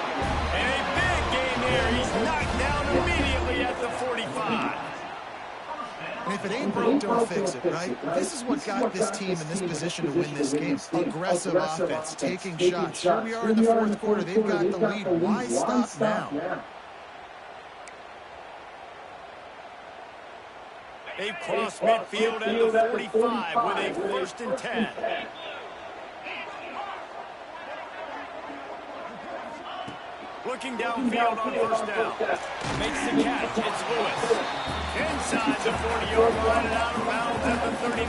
And a big gain there. He's knocked down immediately at the 45. And if it ain't broke, don't fix it, right? This is what got this team in this position to win this game. Aggressive offense, taking shots. Here we are in the fourth quarter. They've got the lead. Why stop now? They've crossed midfield at the 45 with a 1st and 10. Looking downfield on 1st down. Makes the catch. It's Lewis. Inside the 40-yard line and out of bounds at the 39.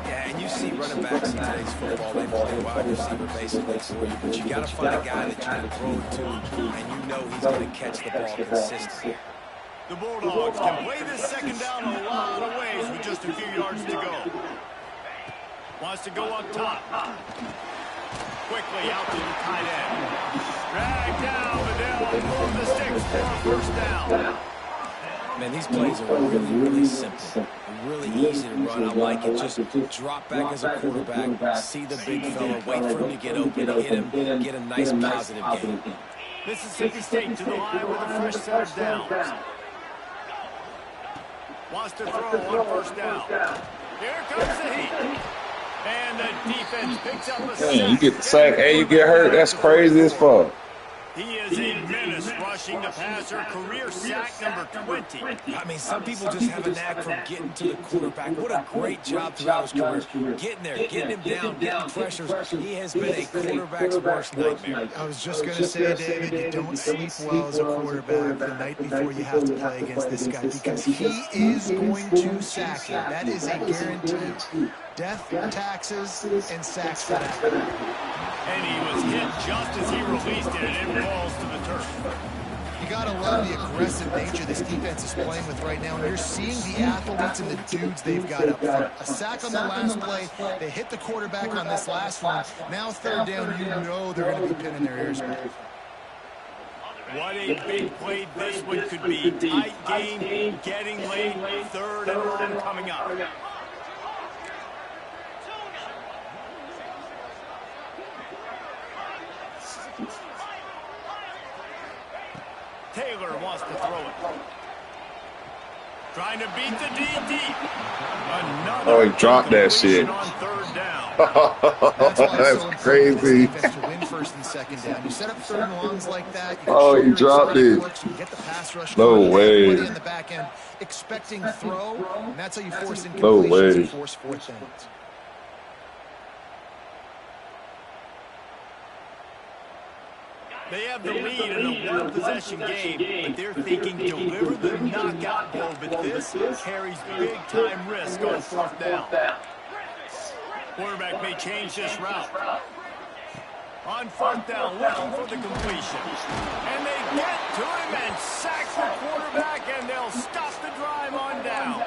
Yeah, and you see running backs in today's football, they play wide receiver basically for you, but you got to find a guy that you can throw it to, and you know he's going to catch the ball consistently. The Bulldogs can play this 2nd down a lot of ways with just a few yards to go. Wants to go up top. Quickly out to the tight end. Drag down, but they'll move the sticks for a 1st down. Man, these plays are really simple. Really easy to run. I like it. Just drop back as a quarterback, see the big fella, wait for him to get open, hit him, get a nice positive game. Mississippi State to the line with a fresh set of downs. Wants to throw on 1st down. Here comes the heat. And the defense picks up a sack. Man, you get the sack and you get hurt. That's crazy as fuck. He is a menace rushing the passer. Career sack number 20. I mean, some people just have a knack for getting to the quarterback. What a great job throughout his career. Getting there, getting him down, getting pressures. He has been a quarterback's worst nightmare. I was just going to say, David, you don't sleep well as a quarterback the night before you have to play against this guy because he is going to sack you. That is a guarantee. Death, taxes, and sacks for that. And he was hit just as he released it, and it falls to the turf. You got to love the aggressive nature this defense is playing with right now, and you're seeing the athletes and the dudes they've got up front. A sack on the last play, they hit the quarterback on this last one. Now 3rd down, you know they're going to be pinning their ears back. What a big play this one could be. Tight game, getting late, 3rd and long coming up. Taylor wants to throw it. Trying to beat the deep. Oh, he dropped that shit. On 3rd down. That's crazy. To win 1st and 2nd down. You set up 3rd and longs like that. Oh, he dropped it. Get the pass rush No way. in the back end, expecting throw, and that's how you force incompletions and force 4th downs. They have the lead in a one-possession game, but they're thinking deliver the knockout blow, but this carries big-time risk on 4th down. Quarterback may change this route. On 4th down, looking for the completion. And they get to him and sack the quarterback, and they'll stop the drive on down.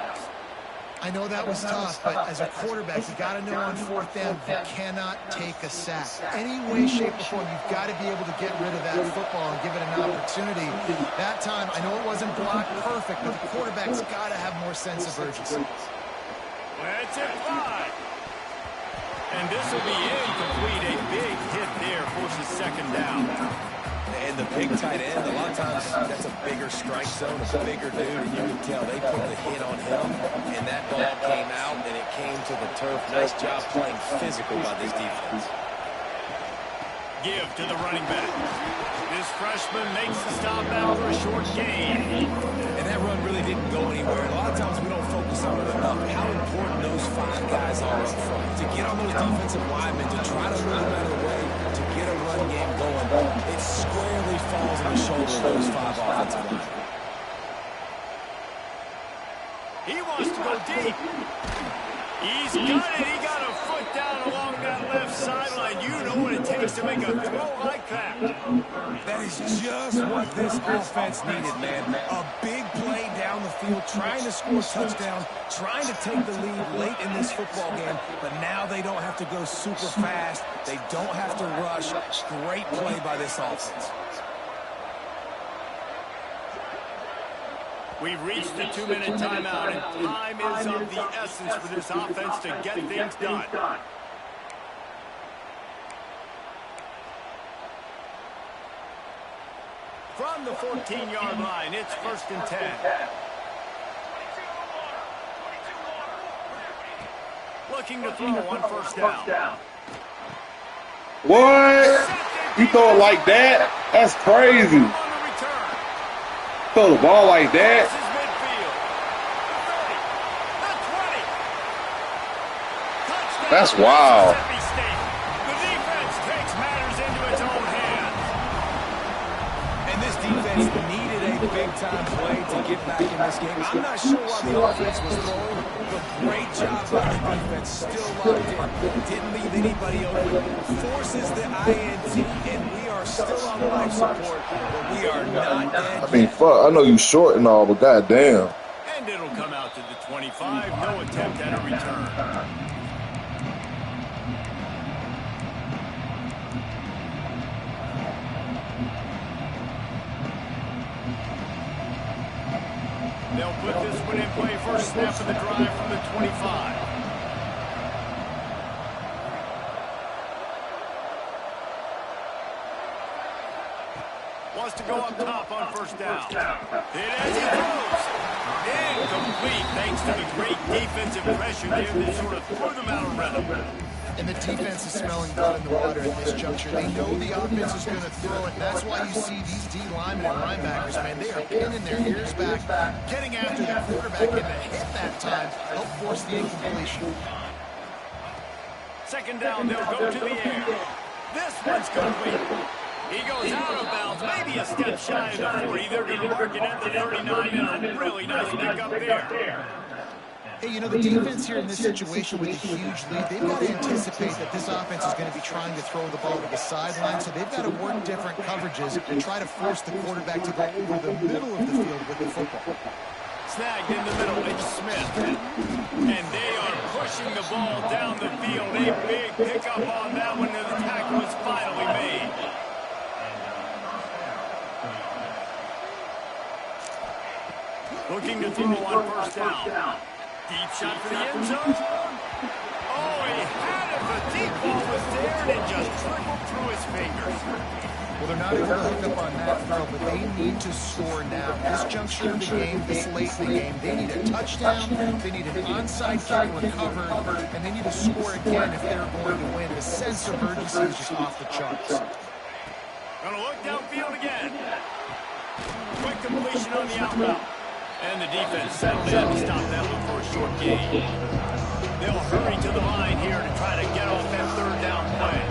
I know that was tough, but as a quarterback, you got to know on 4th down, you cannot take a sack. Any way, shape, or form, you've got to be able to get rid of that football and give it an opportunity. That time, I know it wasn't blocked perfect, but the quarterback's got to have more sense of urgency. Let's it fly. And this will be incomplete. A big hit there forces 2nd down. And the big tight end, a lot of times that's a bigger strike zone, a bigger dude, and you can tell they put the hit on him, and that ball came out, and it came to the turf. Nice job playing physical by this defense. Give to the running back. This freshman makes the stop after a short gain. And that run really didn't go anywhere. And a lot of times we don't focus on it enough, how important those 5 guys are up front. To get on those defensive linemen, to try to move them out of the way, to get a run game going, it squarely falls on the shoulder of those 5 offensive linemen. He wants to go deep. He's got it. He got a foot down along that left sideline. You know what it takes to make a throw like that. That is just what this offense needed, man. A big play down the field, trying to score a touchdown, trying to take the lead late in this football game, but now they don't have to go super fast. They don't have to rush. Great play by this offense. We've reached the 2-minute timeout, and time is of the essence for this offense to get things done. From the 14-yard line, it's 1st and 10. Looking to throw on first down. What? You throw it like that? That's crazy. Throw the ball like that? That's wild. The defense takes matters into its own hands. And this defense needed a big-time play to get back in this game. I'm not sure why the offense was throwing, but great job by the defense. Still locked in. Didn't leave anybody open. Forces the INT, and we are still on life support, but we are not dead. I mean, fuck, I know you short and all, but goddamn. And it'll come out to the 25. No attempt at a return. They'll put this one in play first snap of the drive from the 25. Wants to go up top on first down. It as he throws. Incomplete thanks to the great defensive pressure there that sort of threw them out of rhythm. And the defense is smelling blood in the water at this juncture. They know the offense is going to throw it, and that's why you see these D linemen and linebackers, man, they are pinning their ears back, getting after the quarterback, and to hit that time, help force the incompletion. Second down, they'll go to the air. This one's complete. He goes out of bounds, maybe a step shy of the 40. They're going to work it at the 39, and a really nice pickup there. Hey, you know, the defense here in this situation with a huge lead, they've got to anticipate that this offense is going to be trying to throw the ball to the sideline, so they've got to work different coverages and try to force the quarterback to go over the middle of the field with the football. Snagged in the middle, it's Smith. And they are pushing the ball down the field. A big pickup on that one, and the tackle is finally made. Looking to throw on first down. Deep shot for the end zone. Oh, he had it. The deep ball was there, and it just trickled through his fingers. Well, they're not able to hook up on that throw, but they need to score now. This juncture of the game, this late in the game, they need a touchdown, they need an onside kick recovered, and they need to score again if they're going to win. The sense of urgency is just off the charts. Gonna look downfield again. Quick completion on the out route. And the defense settled in to stop that one for a short gain. They'll hurry to the line here to try to get off that third down play.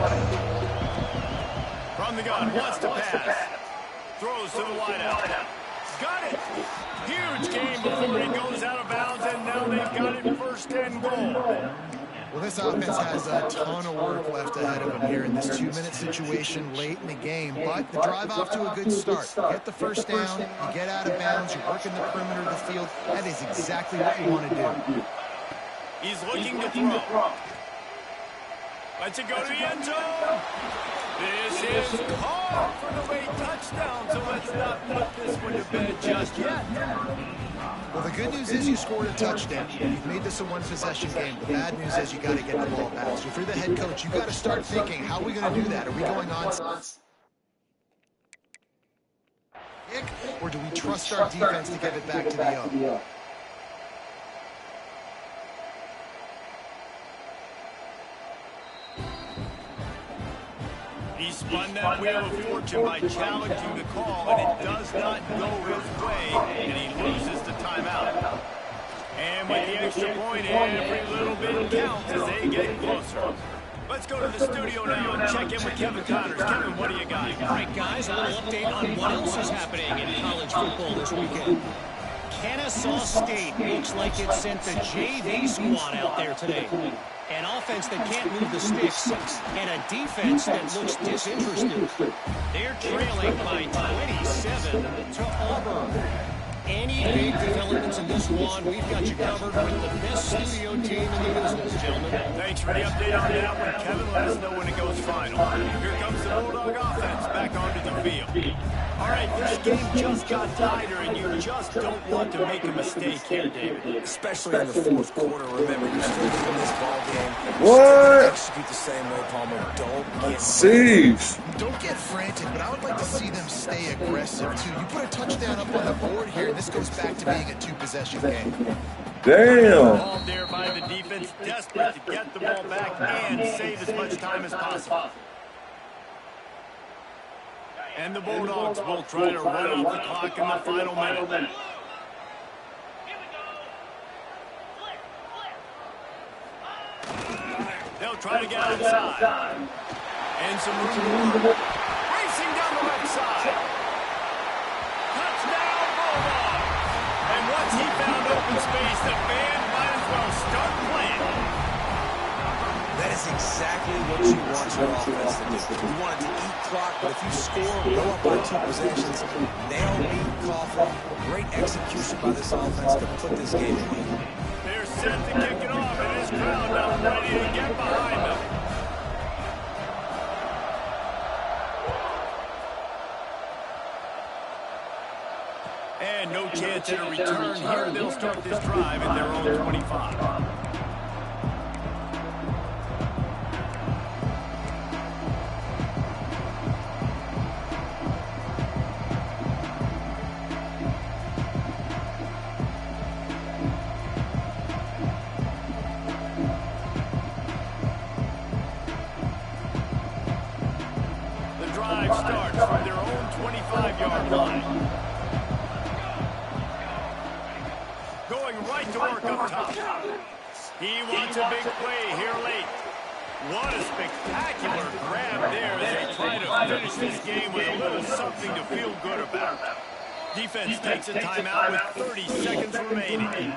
From the gun, wants to pass. Throws to the wideout. Got it. Huge gain before he goes out of bounds, and now they've got it first and goal. Well, this offense has a ton of work left ahead of them here in this 2-minute situation late in the game, but the drive off to a good start. You get the first down, you get out of bounds, you're working the perimeter of the field. That is exactly what you want to do. He's looking to throw. Lets it go to the end zone. This is called for the late touchdown, so let's not put this one to bed just yet. Well, the good news is you scored a touchdown. You've made this a one-possession game. The bad news is you got to get the ball back. So if you're the head coach, you got to start thinking, how are we going to do that? Are we going on or do we trust our defense to get it back to the O? He spun that wheel of fortune by challenging the call, and it does not go his way, and he loses the timeout. And with the extra point, every little bit counts as they get closer. Let's go to the studio now and check in with Kevin Connors. Kevin, what do you got? All right, guys, a little update on what else is happening in college football this weekend. Kennesaw State looks like it sent the JV squad out there today. An offense that can't move the sticks, and a defense that looks disinterested. They're trailing by 27 to Auburn. Any big developments in this one, we've got you covered with the best studio team in the business, gentlemen. Thanks for the update on that one, Kevin. Let us know when it goes final. Here comes the Bulldog offense back onto the field. All right, this game just got tighter, and you just don't want to make a mistake here, David. Especially in the fourth quarter. Remember, you're still in this ball game. What? Execute the same way, Palmer. Don't get Sieves. Don't get frantic, but I would like to see them stay aggressive, too. You put a touchdown up on the board here, and this goes back to being a two-possession game. Damn. Ball there by the defense, desperate to get the ball back and save as much time as possible. And the Bulldogs will try to run off the clock in the final minute. They'll try to get outside. And some room. Racing down the left side. Touchdown, Bulldogs. And once he found open space, the band might as well start playing. That is exactly what you want your offense to do. You want it to eat clock, but if you score, go up by 2 possessions, nail, beat, coffin. Great execution by this offense to put this game away. They're set to kick it off, and his crowd now ready to get behind them. And no chance at a return here. They'll start this drive at their own 25. The drive starts from their own 25-yard line. Going right to work up top. He wants a big play here late. What a spectacular grab there as they try to finish this game with a little something to feel good about. Defense takes a timeout with 30 seconds remaining.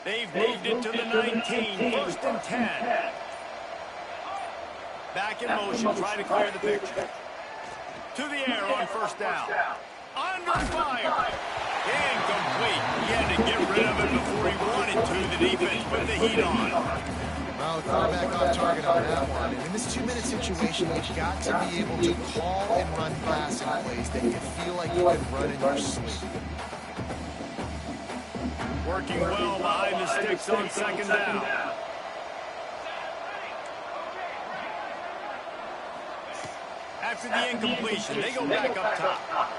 They've moved it to the 19, first and 10. Back in motion, try to clear the picture. To the air on first down. Under fire. Incomplete. He had to get rid of it before he wanted to. The defense put the heat on. Well, the quarterback on target on that one. And in this 2-minute situation, you've got to be able to call and run passing plays that you feel like you can run in your sleep. Working well behind the sticks on second down. After the incompletion, they go back up top.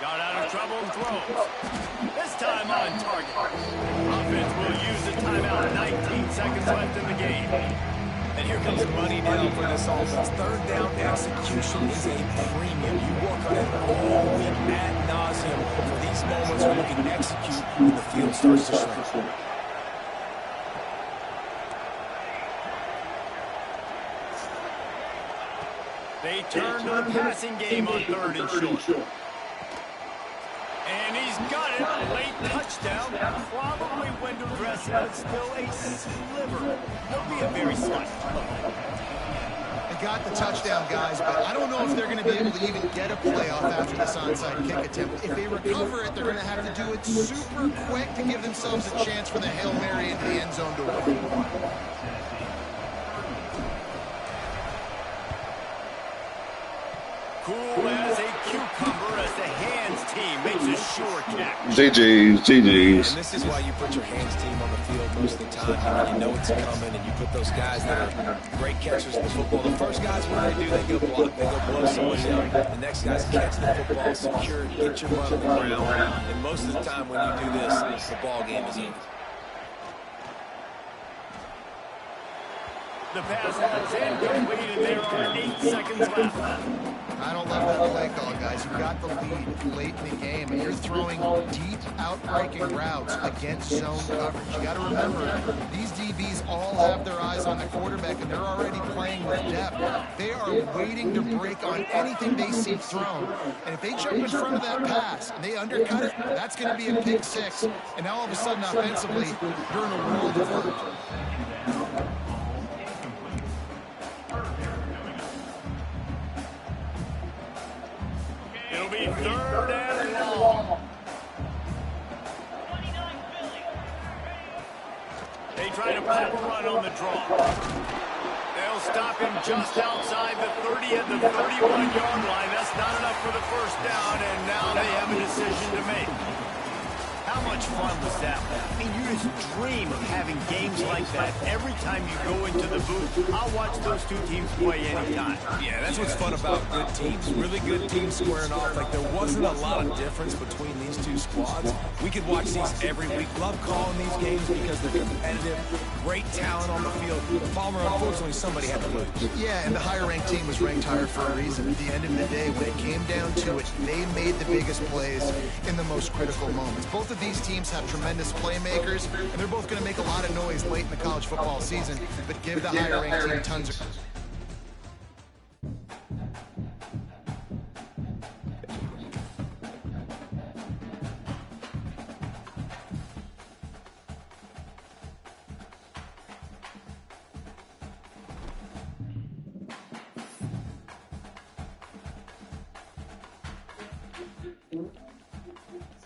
Got out of trouble and throws. This time on target. Offense will use the timeout. 19 seconds left in the game. And here comes money down for this offense. Third down execution is a premium. You work on it all week ad nauseum for these moments where you can execute when the field starts to shrink. They turn to the passing game on 3rd and short. And he's got it. Late touchdown. Probably window dressing, but still a sliver. He'll be a very slight. They got the touchdown, guys, but I don't know if they're going to be able to even get a playoff after this onside kick attempt. If they recover it, they're going to have to do it super quick to give themselves a chance for the Hail Mary into the end zone to win. Cool as a cucumber as the hands team makes a sure catch. GG's. And this is why you put your hands team on the field most of the time. You know it's coming, and you put those guys that are great catchers in the football. The first guys, what do? They go block. They go blow somebody up. The next guys catch the football, secure it, get your butt on the ground. And most of the time when you do this, the ball game is over. The pass is incomplete, and there are 8 seconds left. I don't love that play call, guys. You got the lead late in the game, and you're throwing deep, outbreaking routes against zone coverage. You got to remember, these DBs all have their eyes on the quarterback, and they're already playing with depth. They are waiting to break on anything they see thrown. And if they jump in front of that pass and they undercut it, that's going to be a pick six. And now all of a sudden, offensively, you're in a world of hurt. It'll be 3rd and long. They try to pop a run on the draw. They'll stop him just outside the 30 at the 31-yard line. That's not enough for the first down, and now they have a decision to make. How how much fun was that? I mean, you just dream of having games like that every time you go into the booth. I'll watch those two teams play anytime. Yeah, that's what's fun about good teams. Really good teams squaring off. Like, there wasn't a lot of difference between these two squads. We could watch these every week. Love calling these games because they're competitive. Great talent on the field. Palmer, unfortunately, somebody had to lose. Yeah, and the higher-ranked team was ranked higher for a reason. At the end of the day, when it came down to it, they made the biggest plays in the most critical moments. Both of these teams have tremendous playmakers, and they're both going to make a lot of noise late in the college football season, but give the higher-ranked team tons of...